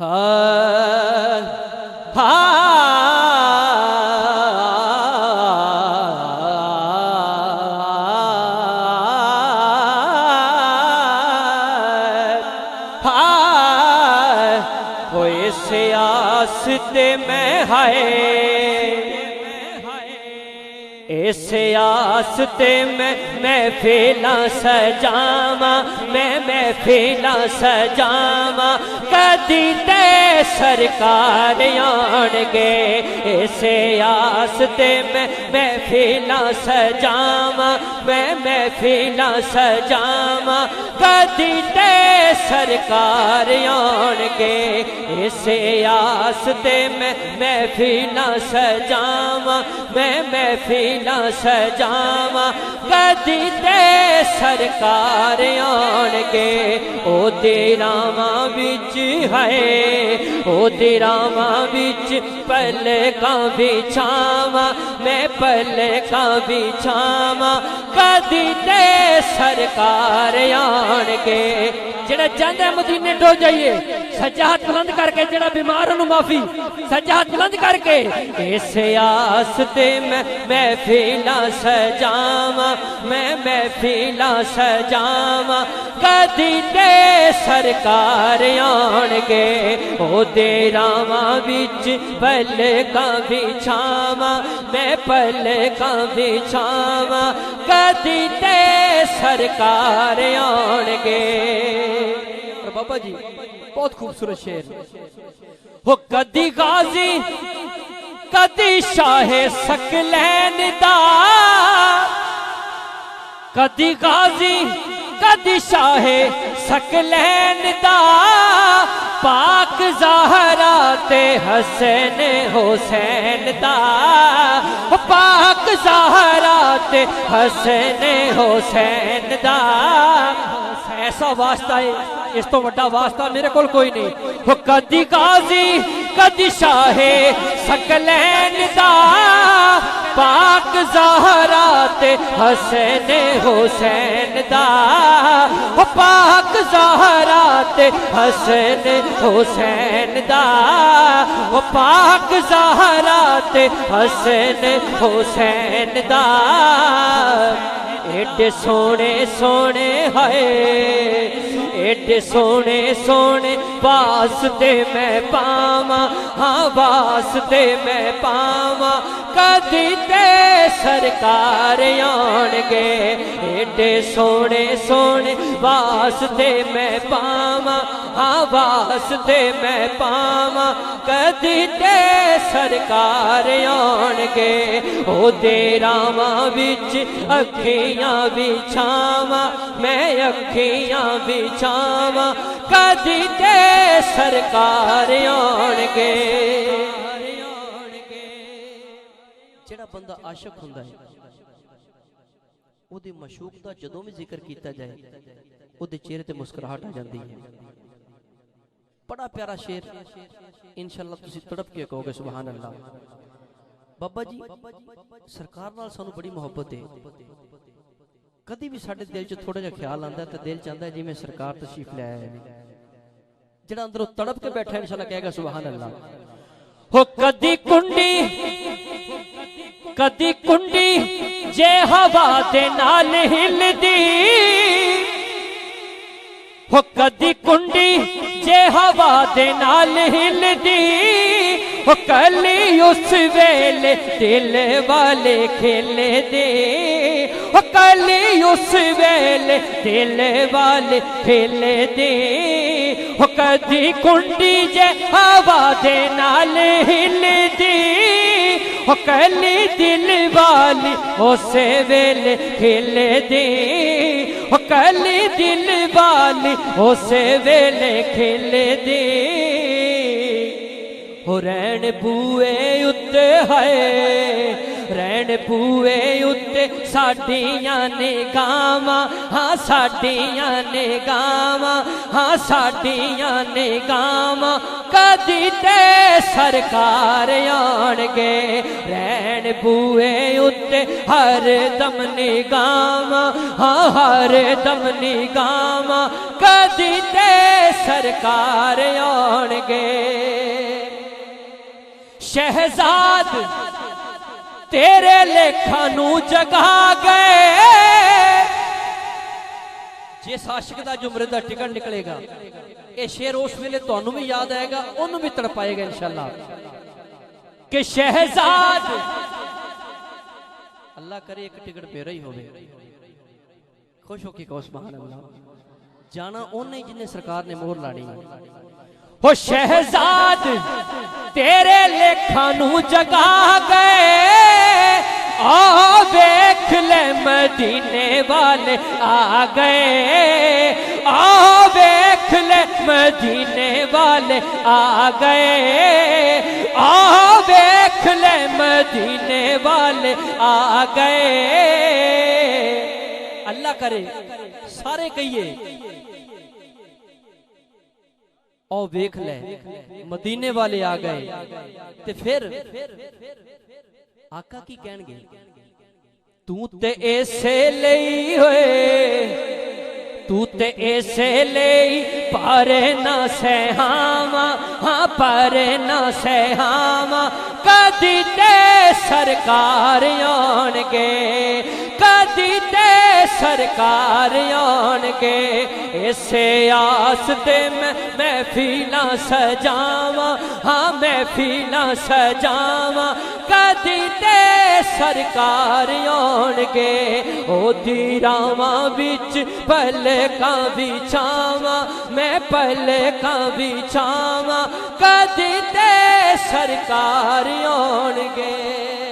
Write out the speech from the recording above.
ہائے ہوئے سیاستے میں اس آستے میں محفلاں سجاواں میں محفلاں سجاواں کدی تے سرکار آن گے اس آستے میں محفلاں سجاواں میں محفلاں سجاواں کدی تے سرکار آن گے اس آستے میں محفلاں سجاواں میں محفلاں سجاواں کدی تے سرکار آن گے او دیراواں وچ ہے او دیراواں وچ پلکاں بچھاواں میں پلکاں بچھاواں کدی تے سرکار آن گے جڑا چاہتا ہے مدینے ڈو جائیے سجا ہاتھ بلند کر کے جڑا بیمار انہوں معافی سجا ہاتھ بلند کر کے اس آستے میں محفلاں سجاواں میں محفلاں سجاواں کدی تے سرکار آن گے او دیراواں وچ پلکاں بچھاواں میں پلکاں بچھاواں کدی تے سرکار آن گے اور بابا جی بہت خوبصورت شعر وہ کدی غازی کدی شاہ سکلین دا کدی غازی کدی شاہ سکلین دا پاک زہرا تے حسن حسین دا پاک زہرا تے حسن حسین دا ایسا واسطہ ہے اس تو بڑا واسطہ میرے کول کوئی نہیں وہ کدی غازی کدی شاہ سکلین دا پاک زہرا تے حسن حسین دا پاک زہرا تے حسن حسین دا پاک زہرا تے حسن حسین دا ایڈے سونے سونے ہے ایڈے سونے سونے واسطے میں پاواں ہاں واسطے میں پاواں کدی تے سرکار آن گے ایڈے سونے سونے واسطے میں پاواں ہاں واسطے میں پاواں کدی تے سرکار آن گے او دیراواں وچ اکھیاں بچھاواں میں اکھیاں بچھاواں کدی تے سرکار آن گے جڑا بندہ عاشق ہوندا ہے او دے معشوق دا جدوں بھی ذکر کیتا جائے او دے چہرے تے مسکراہٹ آ جاندی ہے بڑا پیارا شعر انشاءاللہ تسی تڑپ کے کہو گے سبحان اللہ بابا جی سرکار نال سانو بڑی محبت ہے کدی بھی ساڈے دل چ تھوڑا جہا خیال آندا ہے تے دل چاہندا ہے جی میں سرکار تشریف لے آیا ہے جڑا اندروں تڑپ کے بیٹھا ہے انشاءاللہ کہے گا سبحان اللہ ہو کدی کنڈی جے ہوا دے نال ہلدی ہو کدی کنڈی جے ہوا دے نال ہلدی ہو کلی اس ویلے دل والے کھلے دے ہو کلی اس ویلے دل والے کھلے دے ہو کدی کنڈی جے ہوا دے نال ہلدی ہو کلی دل والی اسے ویلے کھلے دے ہو کلی دل والی اسے ویلے کھلے دے ہو رین بوئے اتے ہے رہن بوئے اتے ساڈیاں نگاہاں ہاں ساڈیاں نگاہاں ہاں ساڈیاں نگاہاں کدی تے سرکار آن گے رہن بوئے اتے ہر دم نگاہاں ہاں ہر دم نگاہاں کدی تے سرکار آن گے شہزاد تیرے لیکھاں نو جگا گئے جس عاشق دا جو مرد دا ٹکٹ نکلے گا اے شعر اس ویلے تانوں بھی یاد آئے گا انہوں بھی تڑپائے گا انشاءاللہ کہ شہزاد اللہ کرے ایک ٹکٹ میرا ہی ہوئے خوش ہو کے کہو سبحان اللہ جانا انہیں جنہیں سرکار نے مہر لاڑی ہو شہزاد تیرے لیکھاں نو جگا گئے آ ویکھ لے مدینے والے آ گئے آ ویکھ لے مدینے والے آ گئے آ ویکھ لے مدینے والے آ گئے اللہ کرے سارے کہیے او ویکھ لے مدینے والے آ گئے تے پھر آقا کی کہن گے تو تے ایسے لئی ہوئے تو تے ایسے لئی پارے نہ سہاما ہاں پارے نہ سہاما کدی تے سرکار آن گے کدی تے سرکار آن گے اسے آس تے میں محفلاں سجاواں ہاں محفلاں سجاواں کدی تے سرکار آن گے او دی راواں وچ پلکاں بچھاواں میں پلکاں بچھاواں کدی تے سرکار آن گے